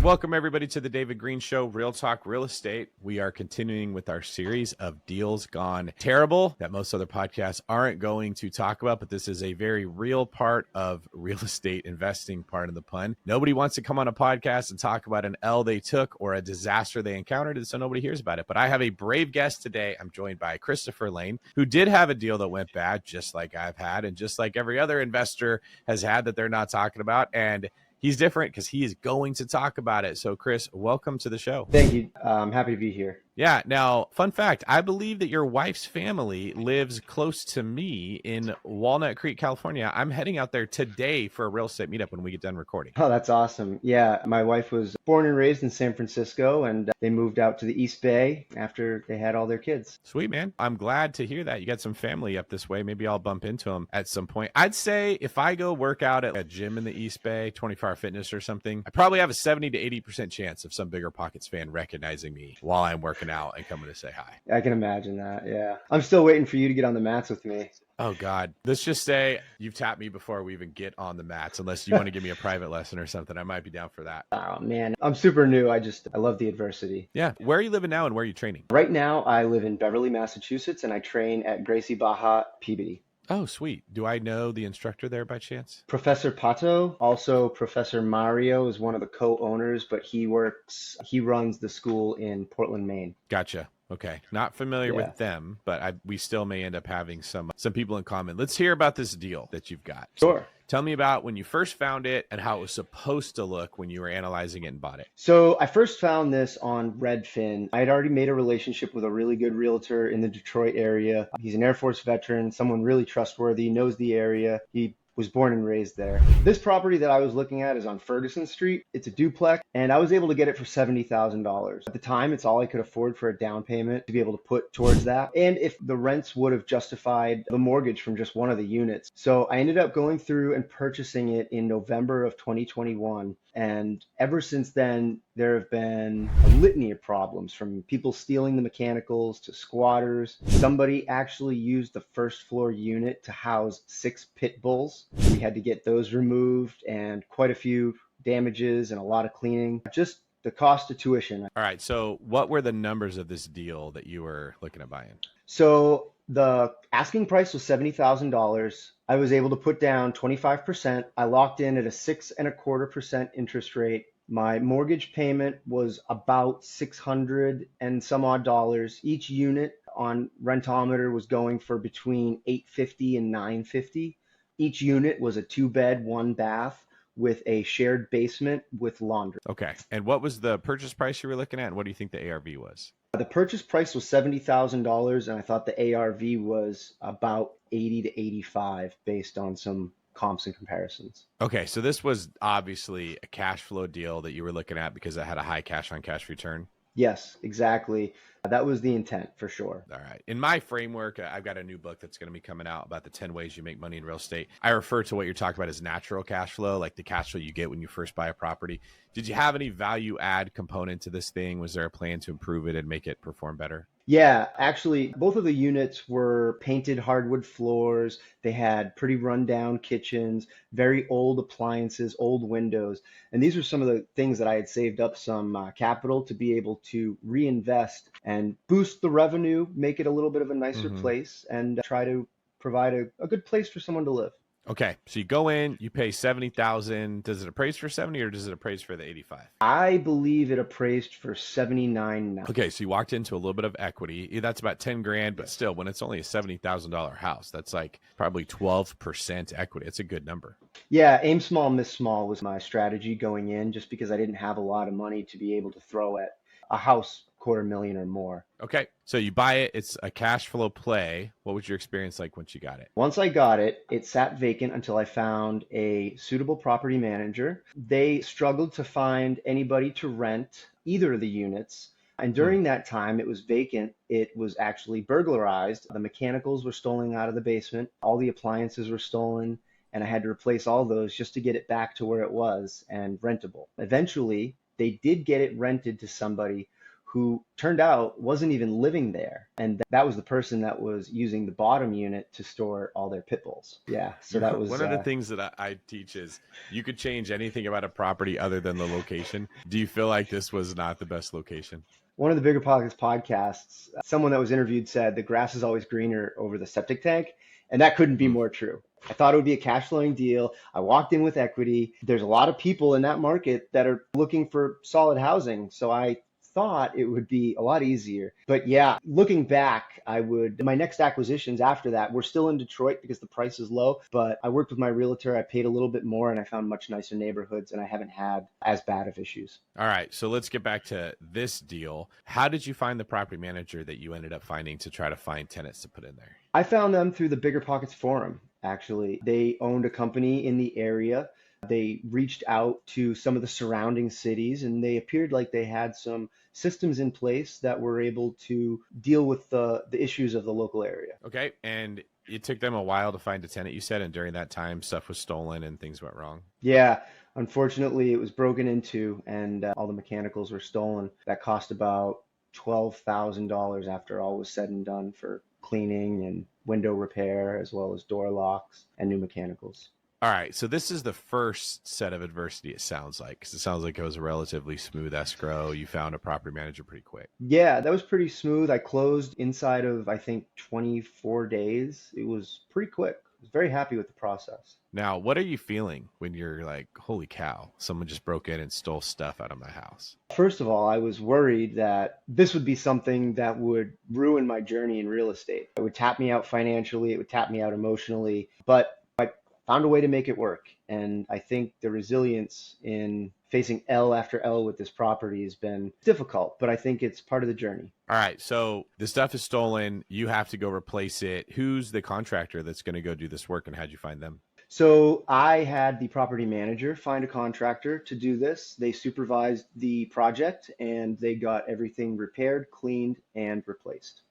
Welcome, everybody, to the David Green Show, Real Talk Real Estate. We are continuing with our series of deals gone terrible that most other podcasts aren't going to talk about, but this is a very real part of real estate investing, part of the pun. Nobody wants to come on a podcast and talk about an L they took or a disaster they encountered, and so nobody hears about it. But I have a brave guest today. I'm joined by Christopher Lane, who did have a deal that went bad, just like I've had, and just like every other investor has had that they're not talking about. And he's different because he is going to talk about it. So, Chris, welcome to the show. Thank you. I'm happy to be here. Yeah. Now, fun fact, I believe that your wife's family lives close to me in Walnut Creek, California. I'm heading out there today for a real estate meetup when we get done recording. Oh, that's awesome. Yeah, my wife was born and raised in San Francisco, and they moved out to the East Bay after they had all their kids. Sweet, man. I'm glad to hear that. You got some family up this way. Maybe I'll bump into them at some point. I'd say if I go work out at a gym in the East Bay, 24 Hour Fitness or something, I probably have a 70 to 80% chance of some Bigger Pockets fan recognizing me while I'm working out and coming to say hi. I can imagine that. Yeah. I'm still waiting for you to get on the mats with me. Oh, God. Let's just say you've tapped me before we even get on the mats. Unless you want to give me a private lesson or something, I might be down for that. Oh, man. I'm super new. I love the adversity. Yeah. Where are you living now and where are you training? Right now, I live in Beverly, Massachusetts, and I train at Gracie Baja Peabody. Oh, sweet. Do I know the instructor there by chance? Professor Pato, also Professor Mario is one of the co-owners, but he runs the school in Portland, Maine. Gotcha. Okay. Not familiar with them, but we still may end up having some people in common. Let's hear about this deal that you've got. Sure. Tell me about when you first found it and how it was supposed to look when you were analyzing it and bought it. So I first found this on Redfin. I had already made a relationship with a really good realtor in the Detroit area. He's an Air Force veteran, someone really trustworthy, knows the area. He was born and raised there. This property that I was looking at is on Ferguson Street. It's a duplex, and I was able to get it for $70,000. At the time, it's all I could afford for a down payment to be able to put towards that. And if the rents would have justified the mortgage from just one of the units. So I ended up going through and purchasing it in November of 2021. And ever since then, there have been a litany of problems, from people stealing the mechanicals to squatters. Somebody actually used the first floor unit to house 6 pit bulls. We had to get those removed, and quite a few damages and a lot of cleaning. Just the cost of tuition. All right. So what were the numbers of this deal that you were looking at buying? So the asking price was $70,000. I was able to put down 25%. I locked in at a 6.25% interest rate. My mortgage payment was about $600 and some odd dollars. Each unit on Rentometer was going for between $850 and $950. Each unit was a 2-bed, 1-bath with a shared basement with laundry. Okay. And what was the purchase price you were looking at, and what do you think the ARV was? The purchase price was $70,000, and I thought the ARV was about 80 to 85 based on some comps and comparisons. Okay, so this was obviously a cash flow deal that you were looking at because it had a high cash on cash return. Yes, exactly. That was the intent for sure. All right. In my framework, I've got a new book that's going to be coming out about the 10 ways you make money in real estate. I refer to what you're talking about as natural cash flow, like the cash flow you get when you first buy a property. Did you have any value add component to this thing? Was there a plan to improve it and make it perform better? Yeah, actually, both of the units were painted hardwood floors. They had pretty rundown kitchens, very old appliances, old windows. And these were some of the things that I had saved up some capital to be able to reinvest and boost the revenue, make it a little bit of a nicer place, and try to provide a good place for someone to live. Okay, so you go in, you pay $70,000. Does it appraise for 70 or does it appraise for the 85? I believe it appraised for 79 now. Okay, so you walked into a little bit of equity. That's about 10 grand, but still, when it's only a $70,000 house, that's like probably 12% equity. It's a good number. Yeah, aim small, miss small was my strategy going in, just because I didn't have a lot of money to be able to throw at a house $250,000 or more. Okay, so you buy it. It's a cash flow play. What was your experience like once you got it? Once I got it, it sat vacant until I found a suitable property manager. They struggled to find anybody to rent either of the units. And during that time, it was vacant. It was actually burglarized. The mechanicals were stolen out of the basement. All the appliances were stolen. And I had to replace all those just to get it back to where it was and rentable. Eventually, they did get it rented to somebody who turned out wasn't even living there. And that was the person that was using the bottom unit to store all their pit bulls. Yeah. So that was One of the things that I teach is you could change anything about a property other than the location. Do you feel like this was not the best location? one of the Bigger Pockets podcasts. Someone that was interviewed said the grass is always greener over the septic tank. And that couldn't be more true. I thought it would be a cash flowing deal. I walked in with equity. There's a lot of people in that market that are looking for solid housing. So I thought it would be a lot easier. But yeah, looking back, my next acquisitions after that were still in Detroit because the price is low. But I worked with my realtor. I paid a little bit more and I found much nicer neighborhoods and I haven't had as bad of issues. All right. So let's get back to this deal. How did you find the property manager that you ended up finding to try to find tenants to put in there? I found them through the Bigger Pockets forum, actually. They owned a company in the area. They reached out to some of the surrounding cities and they appeared like they had some systems in place that were able to deal with the issues of the local area. Okay. And it took them a while to find a tenant, you said, and during that time, stuff was stolen and things went wrong. Yeah, unfortunately, it was broken into and all the mechanicals were stolen. That cost about $12,000 after all was said and done for cleaning and window repair, as well as door locks and new mechanicals. All right. So this is the first set of adversity, it sounds like, because it sounds like it was a relatively smooth escrow. You found a property manager pretty quick. Yeah, that was pretty smooth. I closed inside of, I think, 24 days. It was pretty quick. I was very happy with the process. Now, what are you feeling when you're like, holy cow, someone just broke in and stole stuff out of my house? First of all, I was worried that this would be something that would ruin my journey in real estate. It would tap me out financially, it would tap me out emotionally, but I found a way to make it work. And I think the resilience in facing L after L with this property has been difficult, but I think it's part of the journey. All right. So the stuff is stolen. You have to go replace it. Who's the contractor that's going to go do this work and how'd you find them? So I had the property manager find a contractor to do this. They supervised the project and they got everything repaired, cleaned, and replaced.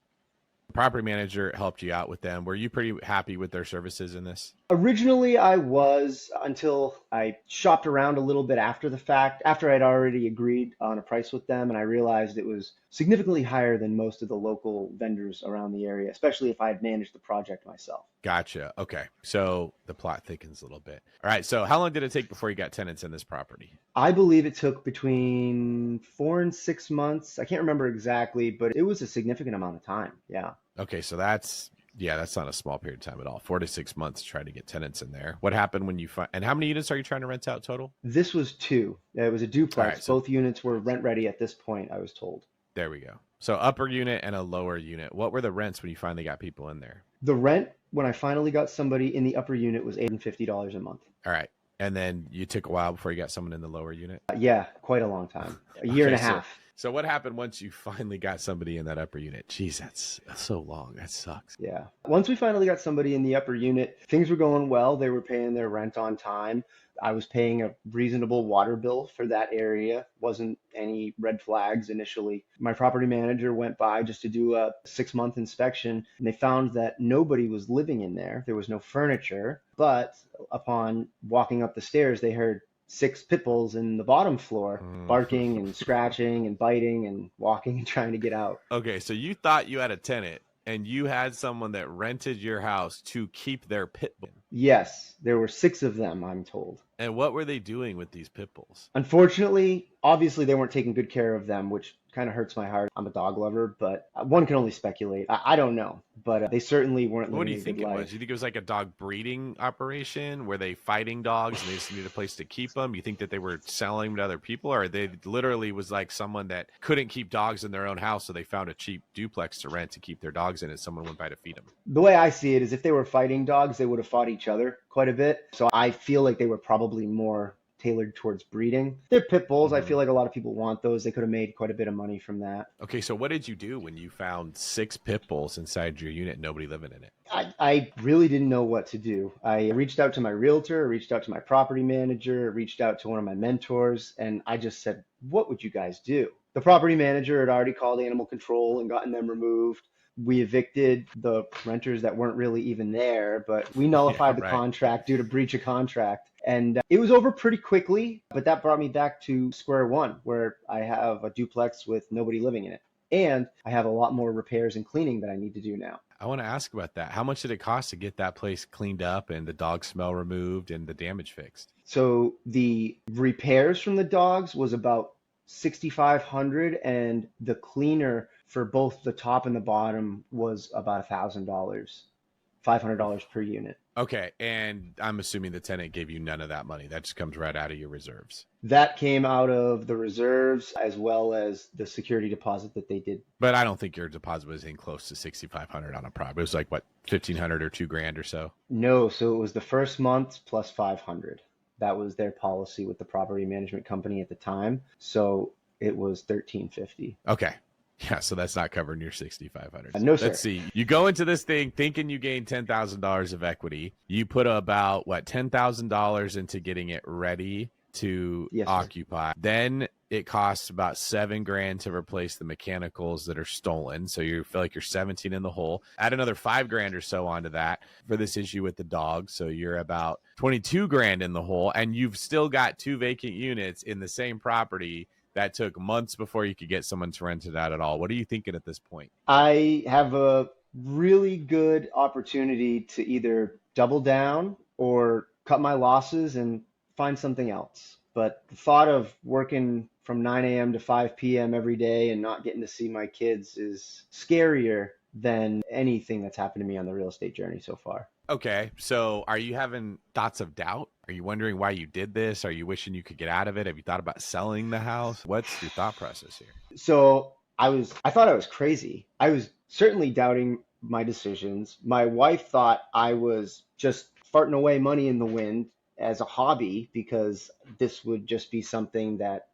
Property manager helped you out with them. Were you pretty happy with their services in this? Originally, I was until I shopped around a little bit after the fact, after I'd already agreed on a price with them, and I realized it was significantly higher than most of the local vendors around the area, especially if I had managed the project myself. Gotcha. Okay. So the plot thickens a little bit. All right. So how long did it take before you got tenants in this property? I believe it took between 4 and 6 months. I can't remember exactly, but it was a significant amount of time. Yeah. Okay. So that's not a small period of time at all. 4 to 6 months to try to get tenants in there. What happened when you find, and how many units are you trying to rent out total? This was 2. It was a duplex. Right, so both units were rent ready at this point, I was told. There we go. So upper unit and a lower unit. What were the rents when you finally got people in there? The rent, when I finally got somebody in the upper unit, was $850 a month. All right. And then you took a while before you got someone in the lower unit? Yeah, quite a long time. A year and a half. So what happened once you finally got somebody in that upper unit? Jeez, that's so long. That sucks. Yeah. Once we finally got somebody in the upper unit, things were going well. They were paying their rent on time. I was paying a reasonable water bill for that area. Wasn't any red flags initially. My property manager went by just to do a 6-month inspection, and they found that nobody was living in there. There was no furniture, but upon walking up the stairs, they heard 6 pit bulls in the bottom floor barking and scratching and biting and walking and trying to get out. Okay, so you thought you had a tenant and you had someone that rented your house to keep their pit bull. Yes, there were 6 of them, I'm told. And what were they doing with these pit bulls? Unfortunately, obviously they weren't taking good care of them, which kind of hurts my heart. I'm a dog lover, but one can only speculate. I don't know, but they certainly weren't living a good life. What do you think it was? Do you think it was like a dog breeding operation? Were they fighting dogs and they just needed a place to keep them? You think that they were selling them to other people, or they literally was like someone that couldn't keep dogs in their own house, so they found a cheap duplex to rent to keep their dogs in and someone went by to feed them? The way I see it is if they were fighting dogs, they would have fought each other quite a bit. So I feel like they were probably more tailored towards breeding. They're pit bulls. I feel like a lot of people want those. They could have made quite a bit of money from that. Okay, so what did you do when you found 6 pit bulls inside your unit and nobody living in it? I really didn't know what to do. I reached out to my realtor, reached out to my property manager, reached out to one of my mentors, and I just said, what would you guys do? The property manager had already called animal control and gotten them removed. We evicted the renters that weren't really even there, but we Yeah, nullified the right. contract due to breach of contract. And it was over pretty quickly, but that brought me back to square one, where I have a duplex with nobody living in it. And I have a lot more repairs and cleaning that I need to do now. I want to ask about that. How much did it cost to get that place cleaned up and the dog smell removed and the damage fixed? So the repairs from the dogs was about 6,500, and the cleaner for both the top and the bottom was about $1,000, $500 per unit. Okay, and I'm assuming the tenant gave you none of that money. That just comes right out of your reserves. That came out of the reserves as well as the security deposit that they did. But I don't think your deposit was in close to 6,500 on a property. It was like what, 1,500 or 2 grand or so. No, so it was the first month plus 500. That was their policy with the property management company at the time. So it was 1350. Okay. Yeah, so that's not covering your 6,500. No, sir. Let's see. You go into this thing thinking you gained $10,000 of equity. You put about what, $10,000 into getting it ready to Yes, sir. occupy. Then it costs about 7 grand to replace the mechanicals that are stolen. So you feel like you're 17 in the hole. Add another 5 grand or so onto that for this issue with the dog. So you're about 22 grand in the hole, and you've still got 2 vacant units in the same property that took months before you could get someone to rent it out at all. What are you thinking at this point? I have a really good opportunity to either double down or cut my losses and find something else. But the thought of working from 9 a.m. to 5 p.m. every day and not getting to see my kids is scarier than anything that's happened to me on the real estate journey so far. Okay, so are you having thoughts of doubt? Are you wondering why you did this? Are you wishing you could get out of it? Have you thought about selling the house? What's your thought process here? So I thought I was crazy. I was certainly doubting my decisions. My wife thought I was just farting away money in the wind as a hobby because this would just be something that,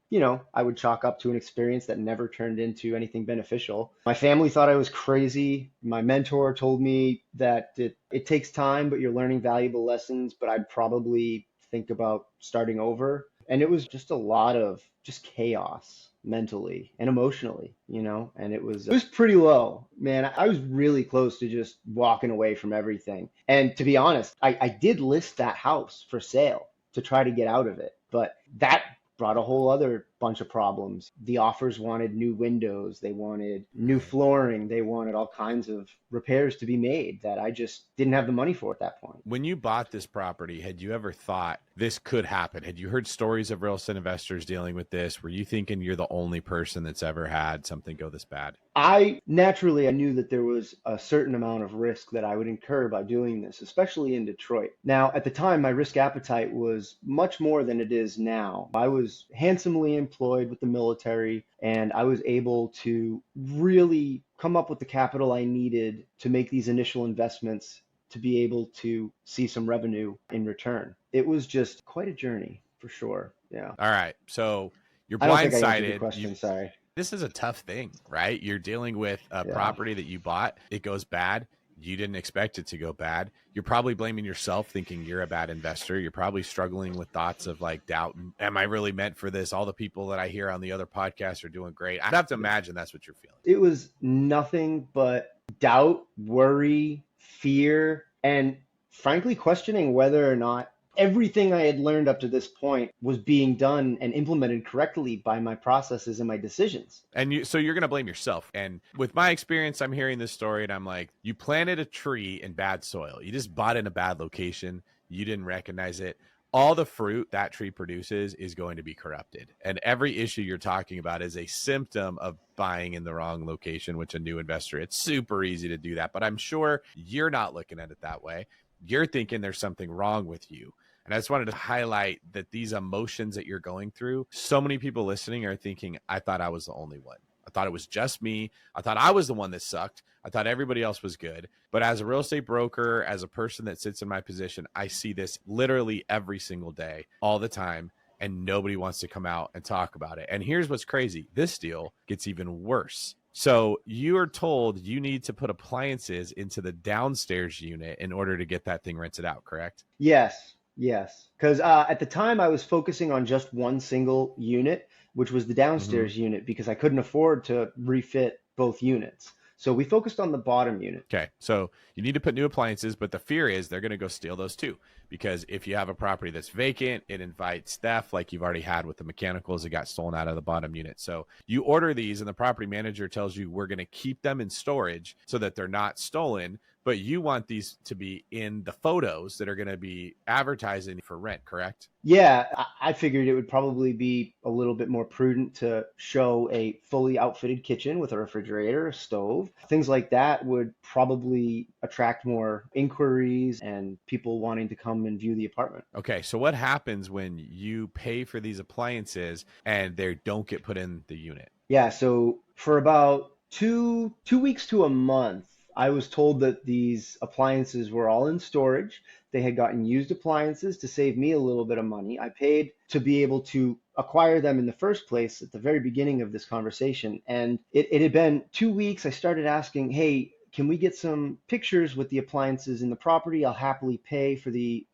I would chalk up to an experience that never turned into anything beneficial. My family thought I was crazy. My mentor told me that it takes time, but you're learning valuable lessons, but I'd probably think about starting over. And it was just a lot of just chaos mentally and emotionally, and it was pretty low, man. I was really close to just walking away from everything. And to be honest, I did list that house for sale to try to get out of it, but that brought a whole other bunch of problems. The offers wanted new windows, they wanted new flooring, they wanted all kinds of repairs to be made that I just didn't have the money for at that point. When you bought this property, had you ever thought this could happen? Had you heard stories of real estate investors dealing with this? Were you thinking you're the only person that's ever had something go this bad? I knew that there was a certain amount of risk that I would incur by doing this, especially in Detroit. Now, at the time, my risk appetite was much more than it is now. I was handsomely employed with the military, and I was able to really come up with the capital I needed to make these initial investments to be able to see some revenue in return. It was just quite a journey, for sure. Yeah. All right. So you're I don't think I answered blindsided. your question, sorry. This is a tough thing, right? You're dealing with a property that you bought. It goes bad. You didn't expect it to go bad. You're probably blaming yourself, thinking you're a bad investor. You're probably struggling with thoughts of like doubt. Am I really meant for this? All the people that I hear on the other podcasts are doing great. I have to imagine that's what you're feeling. It was nothing but doubt, worry, fear, and frankly questioning whether or not everything I had learned up to this point was being done and implemented correctly by my processes and my decisions. And so you're going to blame yourself. And with my experience, I'm hearing this story and I'm like, you planted a tree in bad soil. You just bought in a bad location. You didn't recognize it. All the fruit that tree produces is going to be corrupted. And every issue you're talking about is a symptom of buying in the wrong location, which a new investor, it's super easy to do that. But I'm sure you're not looking at it that way. You're thinking there's something wrong with you. And I just wanted to highlight that these emotions that you're going through, so many people listening are thinking, I thought I was the only one. I thought it was just me. I thought I was the one that sucked. I thought everybody else was good. But as a real estate broker, as a person that sits in my position, I see this literally every single day, all the time. And nobody wants to come out and talk about it. And here's what's crazy. This deal gets even worse. So you are told you need to put appliances into the downstairs unit in order to get that thing rented out, correct? Yes. Because at the time I was focusing on just one single unit, which was the downstairs unit, because I couldn't afford to refit both units. So we focused on the bottom unit. Okay, so you need to put new appliances, but the fear is they're going to go steal those too. Because if you have a property that's vacant, it invites theft like you've already had with the mechanicals that got stolen out of the bottom unit. So you order these and the property manager tells you we're going to keep them in storage so that they're not stolen, but you want these to be in the photos that are going to be advertising for rent, correct? Yeah, I figured it would probably be a little bit more prudent to show a fully outfitted kitchen with a refrigerator, a stove. Things like that would probably attract more inquiries and people wanting to come and view the apartment. Okay, so what happens when you pay for these appliances and they don't get put in the unit? Yeah, so for about two weeks to a month, I was told that these appliances were all in storage. They had gotten used appliances to save me a little bit of money. I paid to be able to acquire them in the first place at the very beginning of this conversation. And it had been 2 weeks. I started asking, hey, can we get some pictures with the appliances in the property? I'll happily pay for the,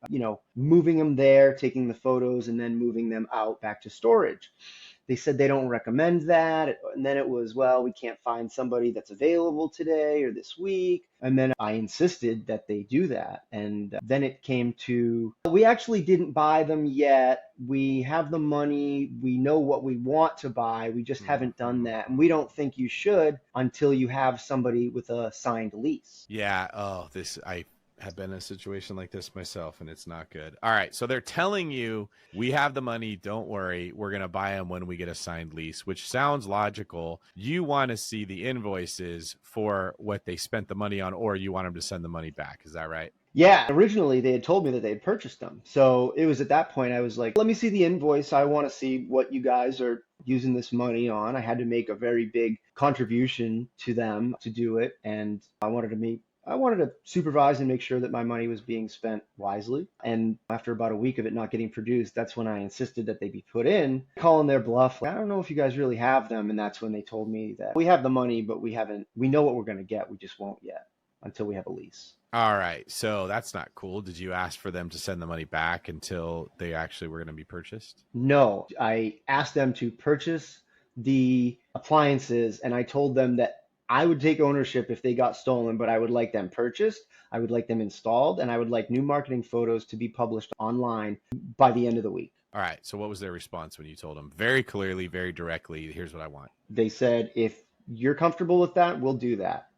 moving them there, taking the photos, and then moving them out back to storage. They said they don't recommend that. And then it was, well, we can't find somebody that's available today or this week. And then I insisted that they do that. And then it came to, we actually didn't buy them yet. We have the money. We know what we want to buy. We just haven't done that. And we don't think you should until you have somebody with a signed lease. Yeah. I have been in a situation like this myself and it's not good. All right. So they're telling you we have the money. Don't worry. We're going to buy them when we get a signed lease, which sounds logical. You want to see the invoices for what they spent the money on, or you want them to send the money back. Is that right? Yeah, originally they had told me that they had purchased them. So it was at that point I was like, let me see the invoice. I want to see what you guys are using this money on. I had to make a very big contribution to them to do it. And I wanted to supervise and make sure that my money was being spent wisely. And after about a week of it not getting produced, that's when I insisted that they be put in, calling their bluff. I don't know if you guys really have them. And that's when they told me that we have the money, but we know what we're going to get. We just won't yet until we have a lease. All right. So that's not cool. Did you ask for them to send the money back until they actually were going to be purchased? No, I asked them to purchase the appliances and I told them that I would take ownership if they got stolen, but I would like them purchased, I would like them installed, and I would like new marketing photos to be published online by the end of the week. All right. So what was their response when you told them very clearly, very directly, here's what I want? They said, if you're comfortable with that, we'll do that.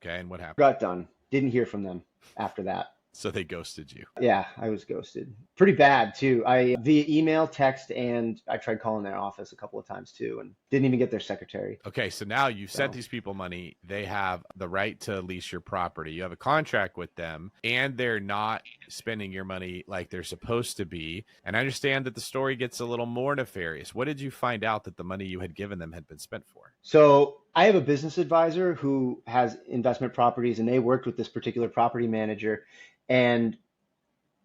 Okay. And what happened? Got done. Didn't hear from them after that. So they ghosted you. Yeah, I was ghosted. Pretty bad too. I via email, text, and I tried calling their office a couple of times too, and didn't even get their secretary. Okay, so now you've sent these people money. They have the right to lease your property. You have a contract with them, and they're not spending your money like they're supposed to be. And I understand that the story gets a little more nefarious. What did you find out that the money you had given them had been spent for? So I have a business advisor who has investment properties, and they worked with this particular property manager, and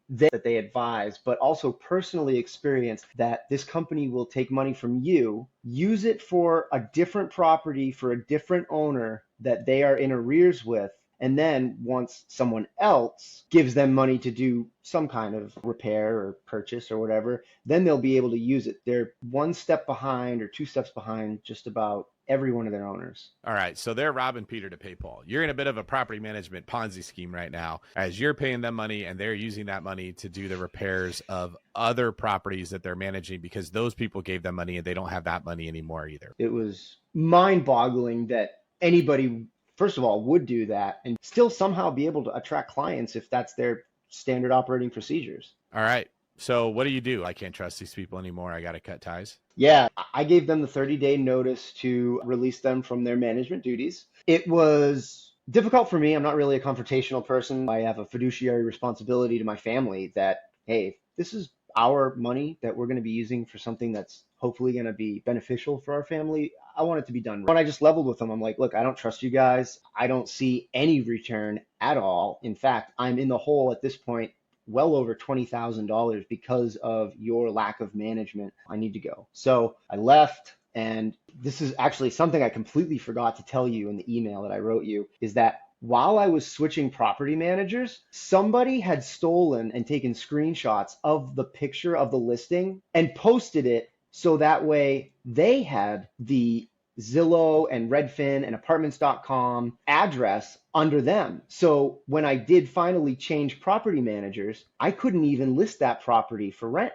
they advise, but also personally experienced that this company will take money from you, use it for a different property for a different owner that they are in arrears with. And then once someone else gives them money to do some kind of repair or purchase or whatever, then they'll be able to use it. They're one step behind or two steps behind just about every one of their owners. All right. So they're robbing Peter to pay Paul. You're in a bit of a property management Ponzi scheme right now as you're paying them money and they're using that money to do the repairs of other properties that they're managing because those people gave them money and they don't have that money anymore either. It was mind-boggling that anybody, first of all, would do that and still somehow be able to attract clients if that's their standard operating procedures. All right. So what do? I can't trust these people anymore. I got to cut ties. Yeah, I gave them the 30-day notice to release them from their management duties. It was difficult for me. I'm not really a confrontational person. I have a fiduciary responsibility to my family that, hey, this is our money that we're going to be using for something that's hopefully going to be beneficial for our family. I want it to be done. When I just leveled with them, I'm like, look, I don't trust you guys. I don't see any return at all. In fact, I'm in the hole at this point, well over $20,000 because of your lack of management. I need to go. So I left. And this is actually something I completely forgot to tell you in the email that I wrote you, is that while I was switching property managers, somebody had stolen and taken screenshots of the picture of the listing and posted it so that way they had the Zillow and Redfin and apartments.com address under them. So when I did finally change property managers, I couldn't even list that property for rent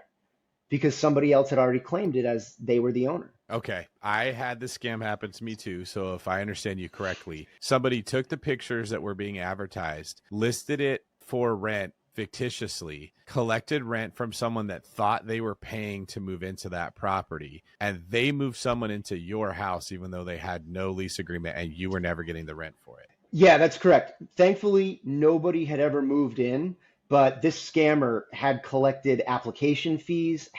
because somebody else had already claimed it as they were the owner. Okay. I had this scam happen to me too. So if I understand you correctly, somebody took the pictures that were being advertised, listed it for rent fictitiously, collected rent from someone that thought they were paying to move into that property, and they moved someone into your house even though they had no lease agreement and you were never getting the rent for it. Yeah, that's correct. Thankfully, nobody had ever moved in, but this scammer had collected application fees,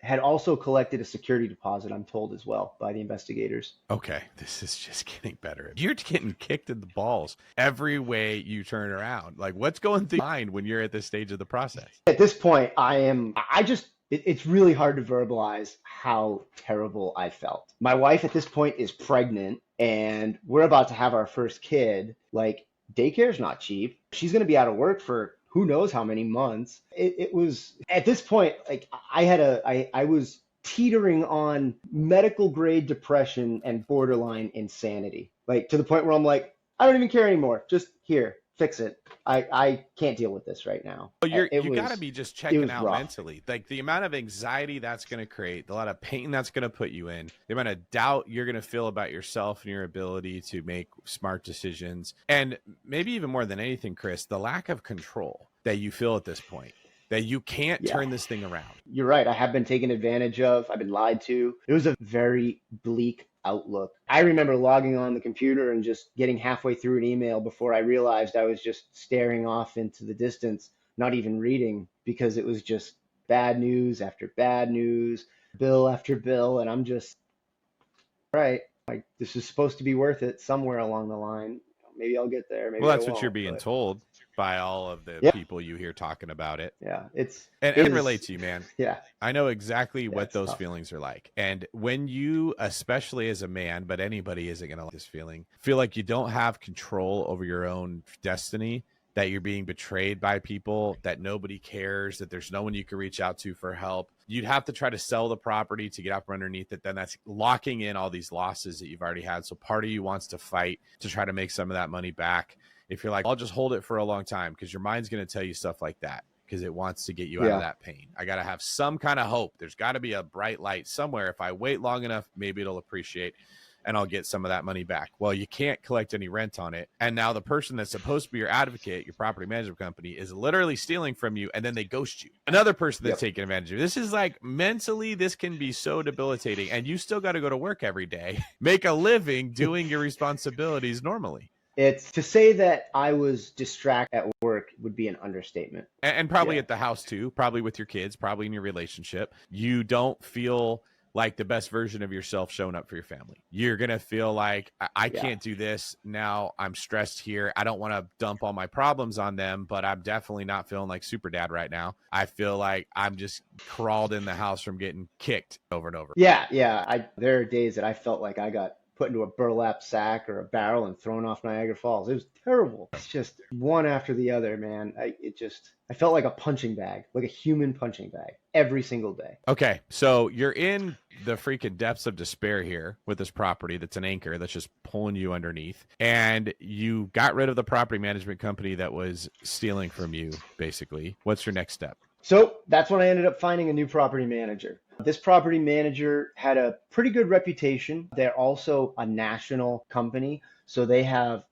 had also collected a security deposit, I'm told as well by the investigators. Okay, this is just getting better. You're getting kicked in the balls every way you turn around. Like, what's going through your mind when you're at this stage of the process? At this point, it's really hard to verbalize how terrible I felt. My wife at this point is pregnant and we're about to have our first kid. Like, daycare's not cheap. She's going to be out of work for who knows how many months. It was at this point, like I was teetering on medical grade depression and borderline insanity, like to the point where I'm like, I don't even care anymore. Just here, fix it. I can't deal with this right now. Well, you got to be just checking out rough. mentally. Like the amount of anxiety that's going to create, a lot of pain that's going to put you in, the amount of doubt you're going to feel about yourself and your ability to make smart decisions. And maybe even more than anything, Chris, the lack of control that you feel at this point, that you can't turn this thing around. You're right. I have been taken advantage of. I've been lied to. It was a very bleak outlook. I remember logging on the computer and just getting halfway through an email before I realized I was just staring off into the distance, not even reading, because it was just bad news after bad news, bill after bill. And I'm just, right, like this is supposed to be worth it somewhere along the line. Maybe I'll get there. Maybe Well, that's I what you're won't, being but told by all of the people you hear talking about it. yeah, and I can relate to you, man. Yeah. I know exactly what those tough. feelings are like. And when you, especially as a man, but anybody isn't going to like this feeling, feel like you don't have control over your own destiny, that you're being betrayed by people, that nobody cares, that there's no one you can reach out to for help. You'd have to try to sell the property to get up from underneath it. Then that's locking in all these losses that you've already had. So part of you wants to fight to try to make some of that money back. If you're like, I'll just hold it for a long time, because your mind's going to tell you stuff like that, because it wants to get you out of that pain. I got to have some kind of hope. There's got to be a bright light somewhere. If I wait long enough, maybe it'll appreciate and I'll get some of that money back. Well, you can't collect any rent on it. And now the person that's supposed to be your advocate, your property management company, is literally stealing from you, and then they ghost you. Another person that's taking advantage of you. This is like, mentally, this can be so debilitating, and you still got to go to work every day, make a living doing your responsibilities normally. It's to say that I was distracted at work would be an understatement. And probably at the house too, probably with your kids, probably in your relationship. You don't feel like the best version of yourself showing up for your family. You're going to feel like, I can't do this. Now I'm stressed here. I don't want to dump all my problems on them, but I'm definitely not feeling like super dad right now. I feel like I'm just crawled in the house from getting kicked over and over. Yeah. There are days that I felt like I got put into a burlap sack or a barrel and thrown off Niagara Falls. It was terrible. It's just one after the other, man. I felt like a punching bag, like a human punching bag every single day. Okay, so you're in the freaking depths of despair here with this property that's an anchor that's just pulling you underneath. And you got rid of the property management company that was stealing from you, basically. What's your next step? So that's when I ended up finding a new property manager. This property manager had a pretty good reputation. They're also a national company. So they have,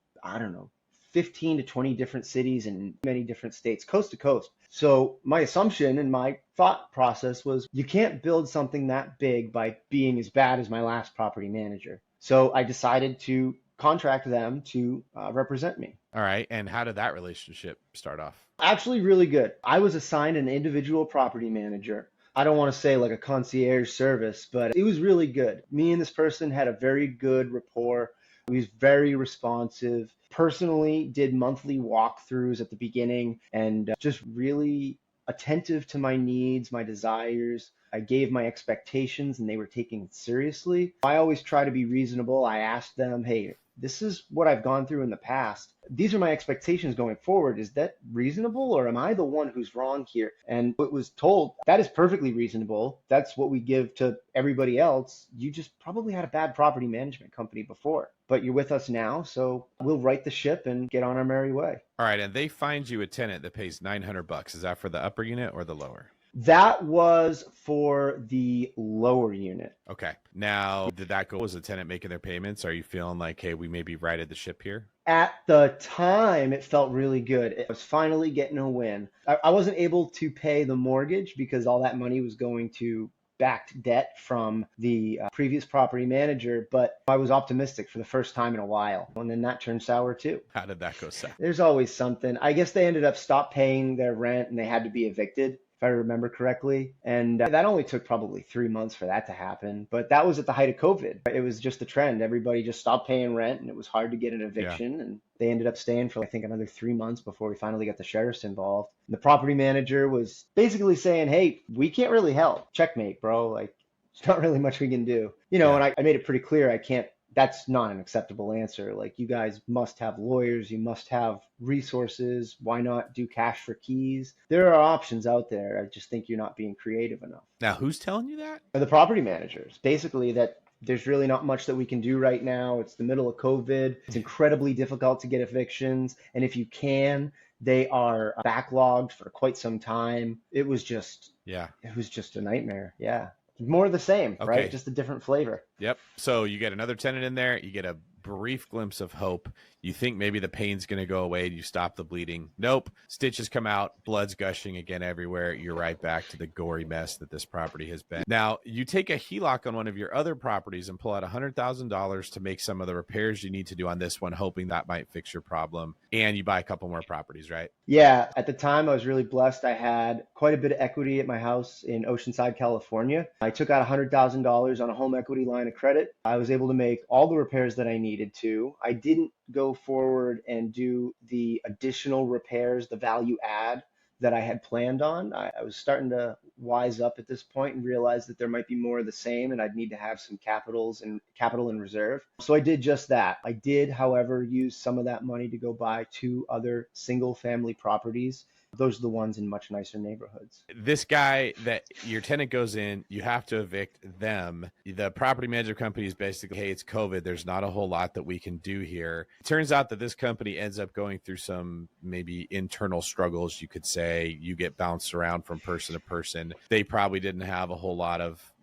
15 to 20 different cities in many different states, coast to coast. So my assumption and my thought process was, you can't build something that big by being as bad as my last property manager. So I decided to contract them to represent me. All right. And how did that relationship start off? Actually, really good. I was assigned an individual property manager. I don't want to say like a concierge service, but it was really good. Me and this person had a very good rapport. He was very responsive. Personally, did monthly walkthroughs at the beginning and just really attentive to my needs, my desires. I gave my expectations and they were taking it seriously. I always try to be reasonable. I asked them, hey, this is what I've gone through in the past. These are my expectations going forward. Is that reasonable, or am I the one who's wrong here? And it was told that is perfectly reasonable. That's what we give to everybody else. You just probably had a bad property management company before, but you're with us now, so we'll right the ship and get on our merry way. All right, and they find you a tenant that pays $900. Is that for the upper unit or the lower? That was for the lower unit. Okay. Now, did that go? Was the tenant making their payments? Are you feeling like, hey, we maybe righted the ship here? At the time, it felt really good. It was finally getting a win. I wasn't able to pay the mortgage because all that money was going to backed debt from the previous property manager, but I was optimistic for the first time in a while. And then that turned sour too. How did that go south? There's always something. I guess they ended up stop paying their rent and they had to be evicted, if I remember correctly. And that only took probably 3 months for that to happen. But that was at the height of COVID. It was just a trend. Everybody just stopped paying rent and it was hard to get an eviction. Yeah. And they ended up staying for, I think, another 3 months before we finally got the sheriffs involved. And the property manager was basically saying, hey, we can't really help. Checkmate, bro. Like, there's not really much we can do. You know, yeah. And I made it pretty clear I can't. That's not an acceptable answer. Like, you guys must have lawyers, you must have resources. Why not do cash for keys? There are options out there. I just think you're not being creative enough. Now, who's telling you that? The property managers. Basically, that there's really not much that we can do right now. It's the middle of COVID. It's incredibly difficult to get evictions. And if you can, they are backlogged for quite some time. It was just a nightmare. Yeah. More of the same, okay. Right? Just a different flavor. Yep. So you get another tenant in there. You get a brief glimpse of hope. You think maybe the pain's going to go away. You stop the bleeding. Nope. Stitches come out. Blood's gushing again everywhere. You're right back to the gory mess that this property has been. Now, you take a HELOC on one of your other properties and pull out $100,000 to make some of the repairs you need to do on this one, hoping that might fix your problem. And you buy a couple more properties, right? Yeah. At the time, I was really blessed. I had quite a bit of equity at my house in Oceanside, California. I took out $100,000 on a home equity line of credit. I was able to make all the repairs that I needed to. I didn't go forward and do the additional repairs, the value add that I had planned on. I was starting to wise up at this point and realize that there might be more of the same and I'd need to have some capital in reserve. So I did just that. I did, however, use some of that money to go buy 2 other single family properties. Those are the ones in much nicer neighborhoods. This guy that your tenant goes in, you have to evict them. The property management company is basically, hey, it's COVID. There's not a whole lot that we can do here. It turns out that this company ends up going through some maybe internal struggles, you could say. You get bounced around from person to person. They probably didn't have a whole lot of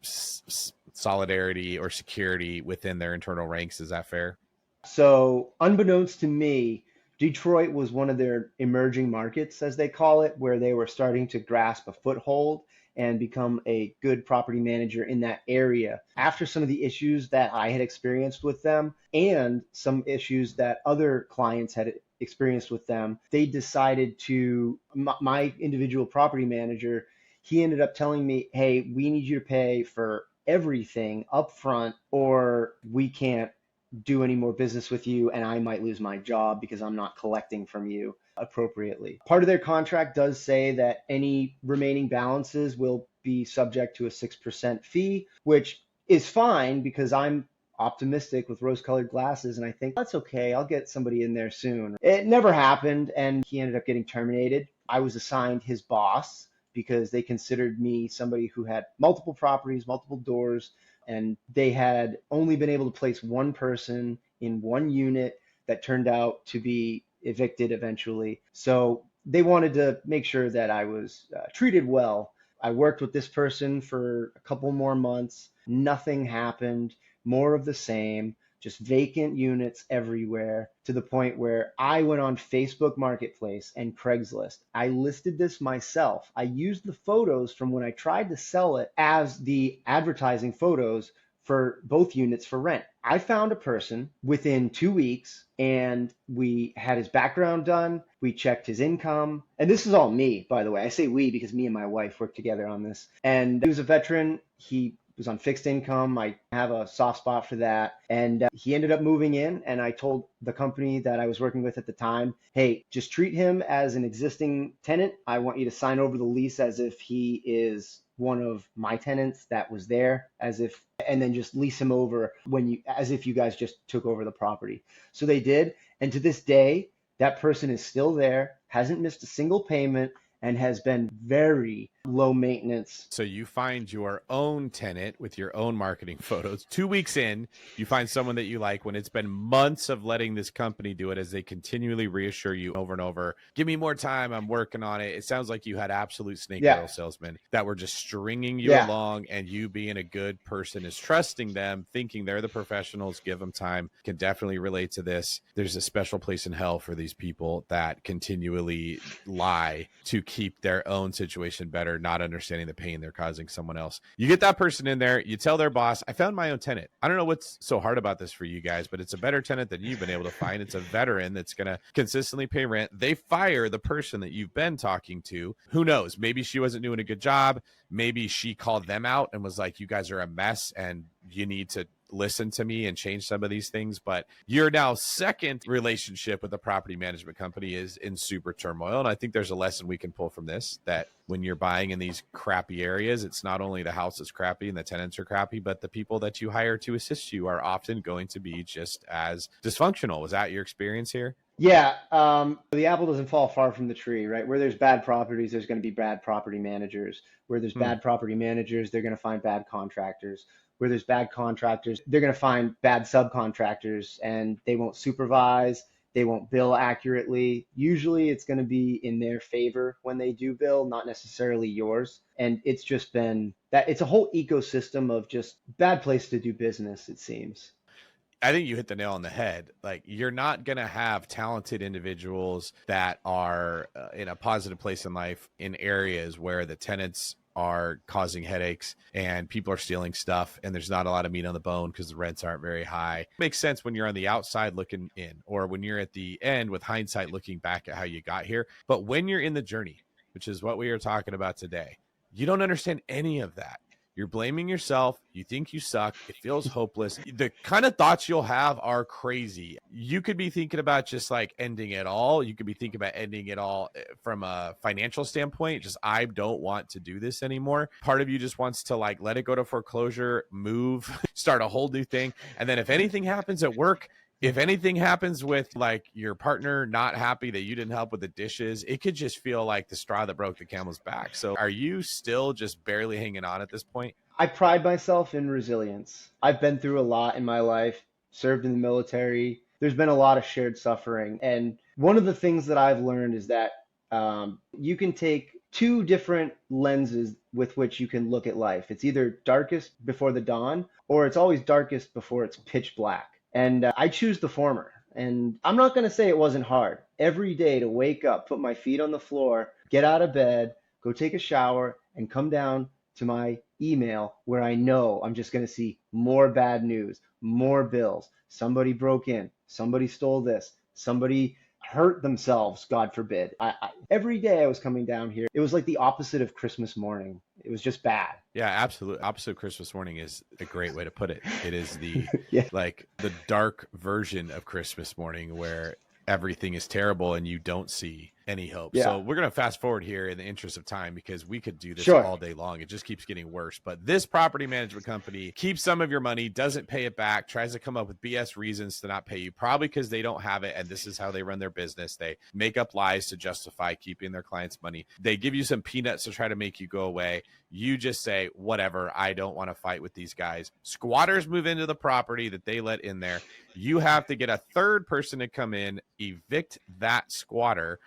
solidarity or security within their internal ranks. Is that fair? So unbeknownst to me, Detroit was one of their emerging markets, as they call it, where they were starting to grasp a foothold and become a good property manager in that area. After some of the issues that I had experienced with them and some issues that other clients had experienced with them, they decided to, my individual property manager, he ended up telling me, hey, we need you to pay for everything up front or we can't do any more business with you and I might lose my job because I'm not collecting from you appropriately. Part of their contract does say that any remaining balances will be subject to a 6% fee, which is fine because I'm optimistic with rose-colored glasses and I think that's okay. I'll get somebody in there soon. It never happened and he ended up getting terminated. I was assigned his boss because they considered me somebody who had multiple properties, multiple doors, and they had only been able to place one person in one unit that turned out to be evicted eventually. So they wanted to make sure that I was treated well. I worked with this person for a couple more months. Nothing happened, more of the same, just vacant units everywhere to the point where I went on Facebook Marketplace and Craigslist. I listed this myself. I used the photos from when I tried to sell it as the advertising photos for both units for rent. I found a person within 2 weeks and we had his background done. We checked his income. And this is all me, by the way. I say we because me and my wife worked together on this. And he was a veteran. He was on fixed income. I have a soft spot for that. And he ended up moving in, and I told the company that I was working with at the time, hey, just treat him as an existing tenant. I want you to sign over the lease as if he is one of my tenants that was there, as if, and then just lease him over as if you guys just took over the property. So they did. And to this day, that person is still there, hasn't missed a single payment, and has been very low maintenance. So you find your own tenant with your own marketing photos. 2 weeks in, you find someone that you like when it's been months of letting this company do it, as they continually reassure you over and over, give me more time, I'm working on it. It sounds like you had absolute snake oil salesmen that were just stringing you along, and you, being a good person, is trusting them, thinking they're the professionals, give them time. Can definitely relate to this. There's a special place in hell for these people that continually lie to keep their own situation better, not understanding the pain they're causing someone else. You get that person in there, you tell their boss, I found my own tenant. I don't know what's so hard about this for you guys, but it's a better tenant than you've been able to find. It's a veteran that's going to consistently pay rent. They fire the person that you've been talking to. Who knows? Maybe she wasn't doing a good job. Maybe she called them out and was like, you guys are a mess and you need to listen to me and change some of these things. But your now second relationship with the property management company is in super turmoil. And I think there's a lesson we can pull from this, that when you're buying in these crappy areas, it's not only the house is crappy and the tenants are crappy, but the people that you hire to assist you are often going to be just as dysfunctional. Was that your experience here? Yeah, the apple doesn't fall far from the tree, right? Where there's bad properties, there's going to be bad property managers. Where there's bad property managers, they're going to find bad contractors. Where there's bad contractors, they're going to find bad subcontractors, and they won't supervise, they won't bill accurately. Usually it's going to be in their favor when they do bill, not necessarily yours. And it's just been that it's a whole ecosystem of just bad place to do business, it seems. I think you hit the nail on the head. Like, you're not going to have talented individuals that are in a positive place in life in areas where the tenants are causing headaches and people are stealing stuff and there's not a lot of meat on the bone because the rents aren't very high. It makes sense when you're on the outside looking in, or when you're at the end with hindsight looking back at how you got here. But when you're in the journey, which is what we are talking about today, you don't understand any of that. You're blaming yourself. You think you suck. It feels hopeless. The kind of thoughts you'll have are crazy. You could be thinking about just like ending it all. You could be thinking about ending it all from a financial standpoint. Just, I don't want to do this anymore. Part of you just wants to like let it go to foreclosure, move, start a whole new thing. And then if anything happens at work, if anything happens with like your partner not happy that you didn't help with the dishes, it could just feel like the straw that broke the camel's back. So are you still just barely hanging on at this point? I pride myself in resilience. I've been through a lot in my life, served in the military. There's been a lot of shared suffering. And one of the things that I've learned is that you can take two different lenses with which you can look at life. It's either darkest before the dawn, or it's always darkest before it's pitch black. And I choose the former. And I'm not going to say it wasn't hard. Every day to wake up, put my feet on the floor, get out of bed, go take a shower, and come down to my email where I know I'm just going to see more bad news, more bills. Somebody broke in, somebody stole this, somebody hurt themselves, God forbid. Every day I was coming down here, it was like the opposite of Christmas morning. It was just bad. Yeah, absolutely. Opposite of Christmas morning is a great way to put it. It is the Yeah. like the dark version of Christmas morning where everything is terrible and you don't see any hope. Yeah. So we're going to fast forward here in the interest of time, because we could do this Sure. all day long. It just keeps getting worse. But this property management company keeps some of your money, doesn't pay it back, tries to come up with BS reasons to not pay you, probably because they don't have it. And this is how they run their business. They make up lies to justify keeping their clients' money. They give you some peanuts to try to make you go away. You just say, whatever, I don't want to fight with these guys. Squatters move into the property that they let in there. You have to get a third person to come in, evict that squatter.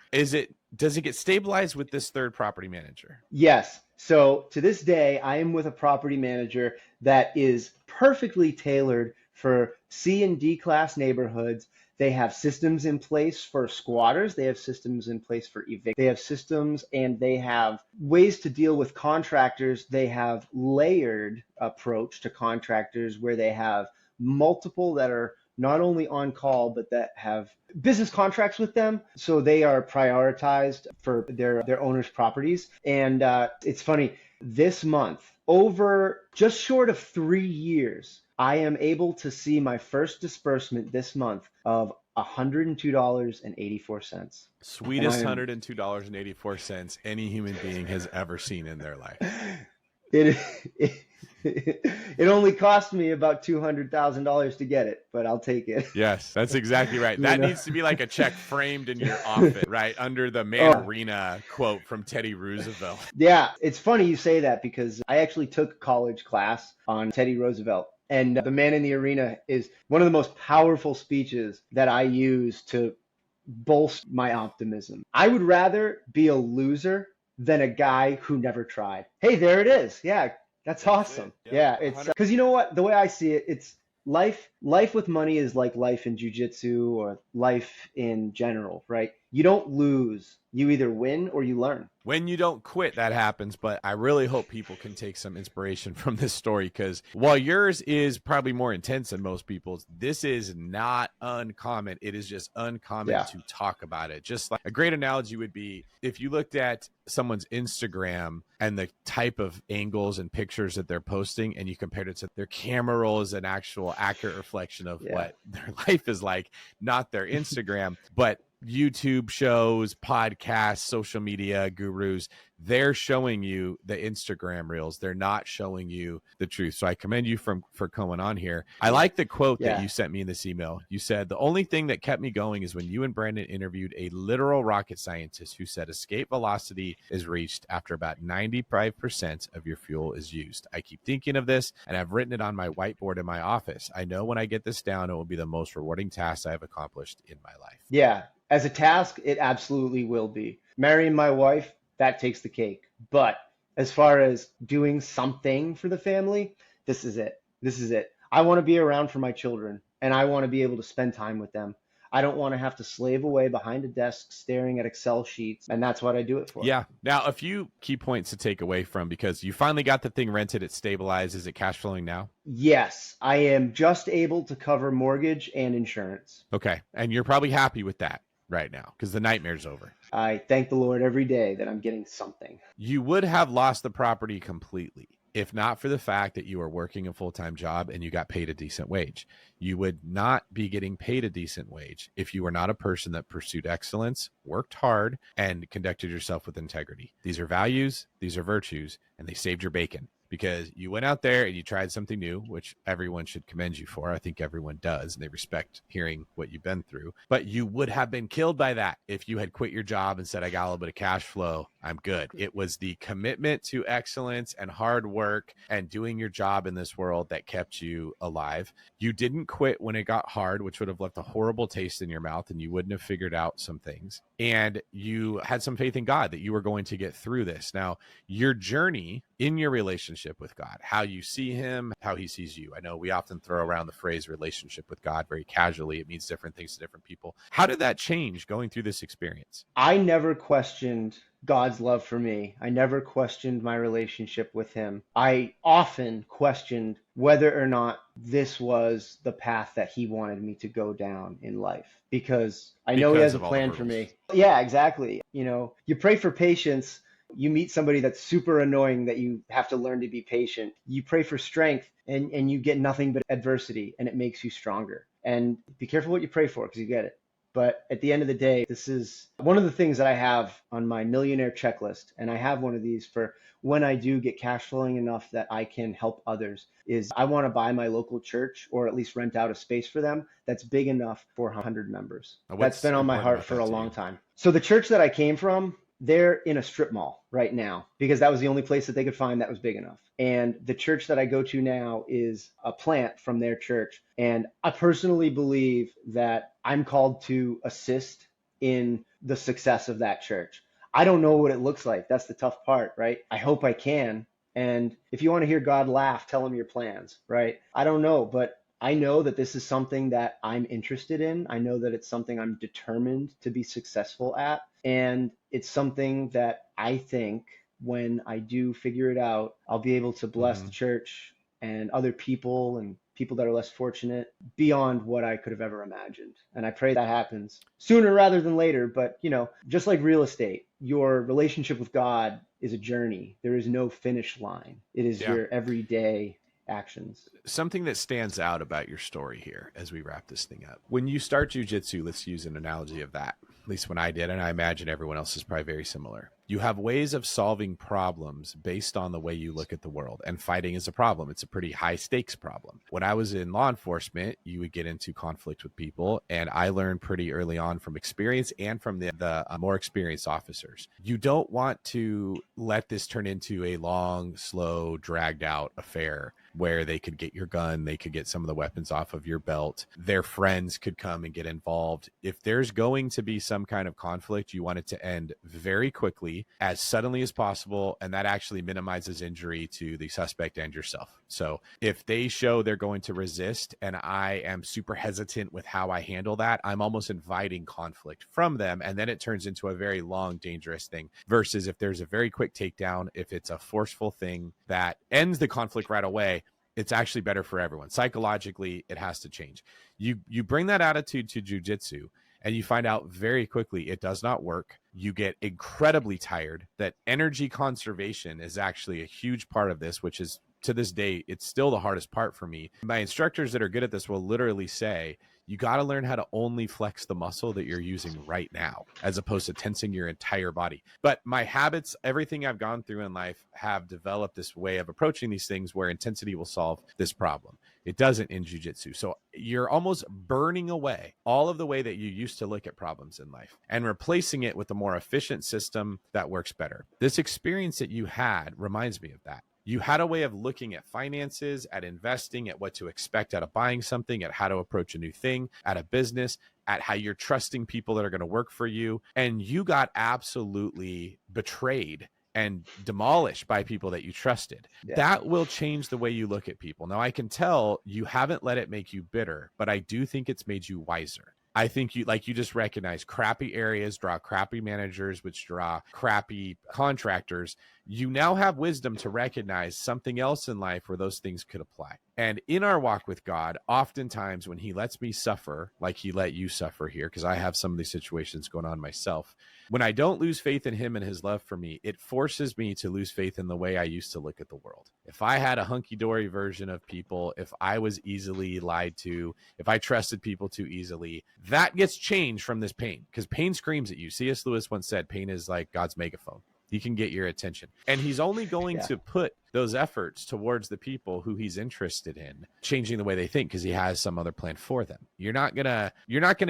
Does it get stabilized with this third property manager? Yes. So to this day, I am with a property manager that is perfectly tailored for C and D class neighborhoods. They have systems in place for squatters. They have systems in place for evict. They have systems and they have ways to deal with contractors. They have layered approach to contractors where they have multiple that are not only on call, but that have business contracts with them. So they are prioritized for their owners' properties. And it's funny, this month, over just short of 3 years, I am able to see my first disbursement this month of $102.84. And I Sweetest am $102.84 any human being has ever seen in their life. it it only cost me about $200,000 to get it, but I'll take it. Yes, that's exactly right. You That know? needs to be like a check framed in your office, right? Under the Man Oh, Arena quote from Teddy Roosevelt. yeah, it's funny you say that because I actually took a college class on Teddy Roosevelt. And the Man in the Arena is one of the most powerful speeches that I use to bolster my optimism. I would rather be a loser than a guy who never tried. Hey, there it is. Yeah, that's awesome. It. Yeah, it's because you know what? The way I see it, it's life with money is like life in jujitsu or life in general, right? You don't lose. You either win or you learn. When you don't quit, that happens. But I really hope people can take some inspiration from this story, because while yours is probably more intense than most people's, this is not uncommon. It is just uncommon Yeah. to talk about it. Just like a great analogy would be if you looked at someone's Instagram and the type of angles and pictures that they're posting, and you compared it to their camera roll as an actual accurate reflection of what their life is like, not their Instagram, but YouTube shows, podcasts, social media gurus, they're showing you the Instagram reels. They're not showing you the truth. So I commend you for coming on here. I like the quote that you sent me in this email. You said, the only thing that kept me going is when you and Brandon interviewed a literal rocket scientist who said escape velocity is reached after about 95% of your fuel is used. I keep thinking of this, and I've written it on my whiteboard in my office. I know when I get this down, it will be the most rewarding task I have accomplished in my life. Yeah. As a task, it absolutely will be. Marrying my wife, that takes the cake. But as far as doing something for the family, this is it. This is it. I want to be around for my children, and I want to be able to spend time with them. I don't want to have to slave away behind a desk staring at Excel sheets, and that's what I do it for. Yeah. Now, a few key points to take away from, because you finally got the thing rented, it's stabilized. Is it cash flowing now? Yes, I am just able to cover mortgage and insurance. Okay. And you're probably happy with that right now because the nightmare's over. I thank the Lord every day that I'm getting something. You would have lost the property completely if not for the fact that you were working a full-time job and you got paid a decent wage. You would not be getting paid a decent wage if you were not a person that pursued excellence, worked hard, and conducted yourself with integrity. These are values, these are virtues, and they saved your bacon. Because you went out there and you tried something new, which everyone should commend you for. I think everyone does, and they respect hearing what you've been through. But you would have been killed by that if you had quit your job and said, I got a little bit of cash flow, I'm good. It was the commitment to excellence and hard work and doing your job in this world that kept you alive. You didn't quit when it got hard, which would have left a horrible taste in your mouth, and you wouldn't have figured out some things. And you had some faith in God that you were going to get through this. Now, your journey in your relationship with God, how you see him, how he sees you. I know we often throw around the phrase relationship with God very casually. It means different things to different people. How did that change going through this experience? I never questioned God's love for me. I never questioned my relationship with him. I often questioned whether or not this was the path that he wanted me to go down in life, because I know he has a plan for me. Yeah, exactly. You know, you pray for patience. You meet somebody that's super annoying that you have to learn to be patient. You pray for strength and you get nothing but adversity, and it makes you stronger. And be careful what you pray for, because you get it. But at the end of the day, this is one of the things that I have on my millionaire checklist. And I have one of these for when I do get cash flowing enough that I can help others, is I want to buy my local church, or at least rent out a space for them that's big enough for 100 members. That's been on my heart for a long time. So the church that I came from, they're in a strip mall right now because that was the only place that they could find that was big enough. And the church that I go to now is a plant from their church. And I personally believe that I'm called to assist in the success of that church. I don't know what it looks like. That's the tough part, right? I hope I can. And if you want to hear God laugh, tell him your plans, right? I don't know, but I know that this is something that I'm interested in. I know that it's something I'm determined to be successful at. And it's something that I think when I do figure it out, I'll be able to bless the church and other people and people that are less fortunate beyond what I could have ever imagined. And I pray that happens sooner rather than later. But, you know, just like real estate, your relationship with God is a journey. There is no finish line. It is Yeah. your everyday actions. Something that stands out about your story here as we wrap this thing up. When you start jujitsu, let's use an analogy of that. At least when I did, and I imagine everyone else is probably very similar. You have ways of solving problems based on the way you look at the world, and fighting is a problem. It's a pretty high stakes problem. When I was in law enforcement, you would get into conflict with people, and I learned pretty early on from experience and from the more experienced officers. You don't want to let this turn into a long, slow, dragged out affair where they could get your gun, they could get some of the weapons off of your belt, their friends could come and get involved. If there's going to be some kind of conflict, you want it to end very quickly, as suddenly as possible, and that actually minimizes injury to the suspect and yourself. So if they show they're going to resist and I am super hesitant with how I handle that, I'm almost inviting conflict from them, and then it turns into a very long, dangerous thing. Versus if there's a very quick takedown, if it's a forceful thing that ends the conflict right away, it's actually better for everyone. Psychologically, it has to change. You bring that attitude to jujitsu, and you find out very quickly it does not work. You get incredibly tired. That energy conservation is actually a huge part of this, which is, to this day, it's still the hardest part for me. My instructors that are good at this will literally say, you got to learn how to only flex the muscle that you're using right now, as opposed to tensing your entire body. But my habits, everything I've gone through in life, have developed this way of approaching these things where intensity will solve this problem. It doesn't in jujitsu. So you're almost burning away all of the way that you used to look at problems in life and replacing it with a more efficient system that works better. This experience that you had reminds me of that. You had a way of looking at finances, at investing, at what to expect out of buying something, at how to approach a new thing, at a business, at how you're trusting people that are going to work for you. And you got absolutely betrayed and demolished by people that you trusted. Yeah. That will change the way you look at people. Now, I can tell you haven't let it make you bitter, but I do think it's made you wiser. I think you just recognize crappy areas draw crappy managers, which draw crappy contractors. You now have wisdom to recognize something else in life where those things could apply. And in our walk with God, oftentimes when he lets me suffer, like he let you suffer here, because I have some of these situations going on myself, when I don't lose faith in him and his love for me, it forces me to lose faith in the way I used to look at the world. If I had a hunky-dory version of people, if I was easily lied to, if I trusted people too easily, that gets changed from this pain, because pain screams at you. C.S. Lewis once said, pain is like God's megaphone. He can get your attention. And he's only going to put those efforts towards the people who he's interested in changing the way they think, because he has some other plan for them. You're not gonna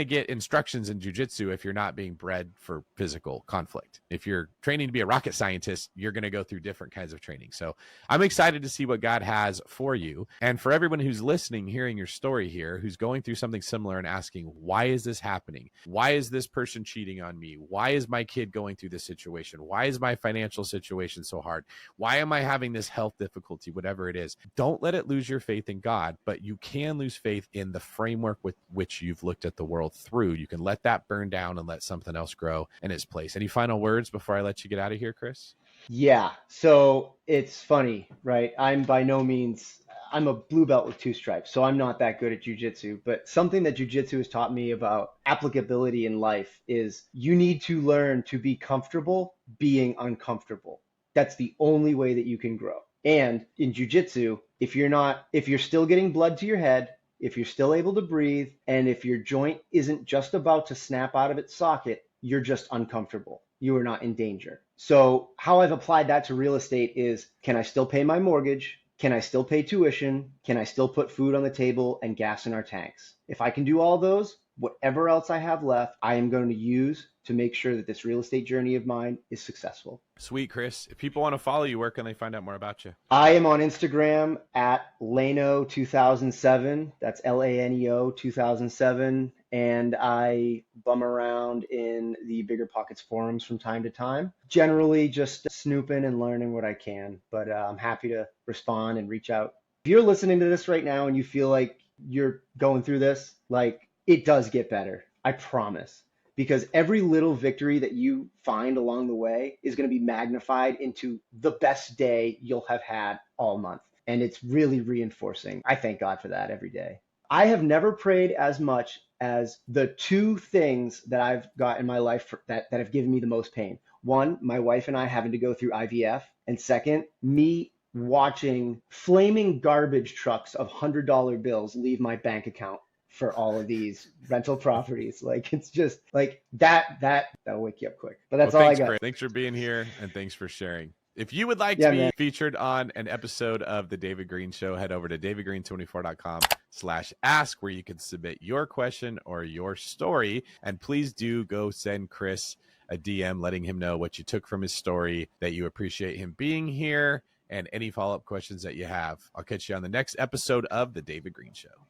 get instructions in jujitsu if you're not being bred for physical conflict. If you're training to be a rocket scientist, you're gonna go through different kinds of training. So I'm excited to see what God has for you. And for everyone who's listening, hearing your story here, who's going through something similar and asking, why is this happening? Why is this person cheating on me? Why is my kid going through this situation? Why is my financial situation so hard? Why am I having this health difficulty? Whatever it is, don't let it lose your faith in God, but you can lose faith in the framework with which you've looked at the world through. You can let that burn down and let something else grow in its place. Any final words before I let you get out of here, Chris? Yeah. So it's funny, right? I'm a blue belt with 2 stripes, so I'm not that good at jujitsu. But something that jujitsu has taught me about applicability in life is you need to learn to be comfortable being uncomfortable. That's the only way that you can grow. And in jujitsu, if you're still getting blood to your head, if you're still able to breathe, and if your joint isn't just about to snap out of its socket, you're just uncomfortable. You are not in danger. So how I've applied that to real estate is, can I still pay my mortgage? Can I still pay tuition? Can I still put food on the table and gas in our tanks? If I can do all those, whatever else I have left, I am going to use to make sure that this real estate journey of mine is successful. Sweet, Chris. If people want to follow you, where can they find out more about you? I am on Instagram at Lano2007. That's Laneo 2007. And I bum around in the Bigger Pockets forums from time to time, generally just snooping and learning what I can. But I'm happy to respond and reach out. If you're listening to this right now and you feel like you're going through this, like, it does get better. I promise. Because every little victory that you find along the way is going to be magnified into the best day you'll have had all month. And it's really reinforcing. I thank God for that every day. I have never prayed as much as the 2 things that I've got in my life that have given me the most pain. One, my wife and I having to go through IVF. And second, me watching flaming garbage trucks of $100 bills leave my bank account for all of these rental properties. Like, it's just like that'll wake you up quick. But that's all I Thanks, got. Chris. Thanks for being here, and thanks for sharing. If you would like to Yeah, be man. featured on an episode of The David Green Show, head over to davidgreen24.com/ask, where you can submit your question or your story. And please do go send Chris a DM letting him know what you took from his story, that you appreciate him being here, and any follow-up questions that you have. I'll catch you on the next episode of The David Green Show.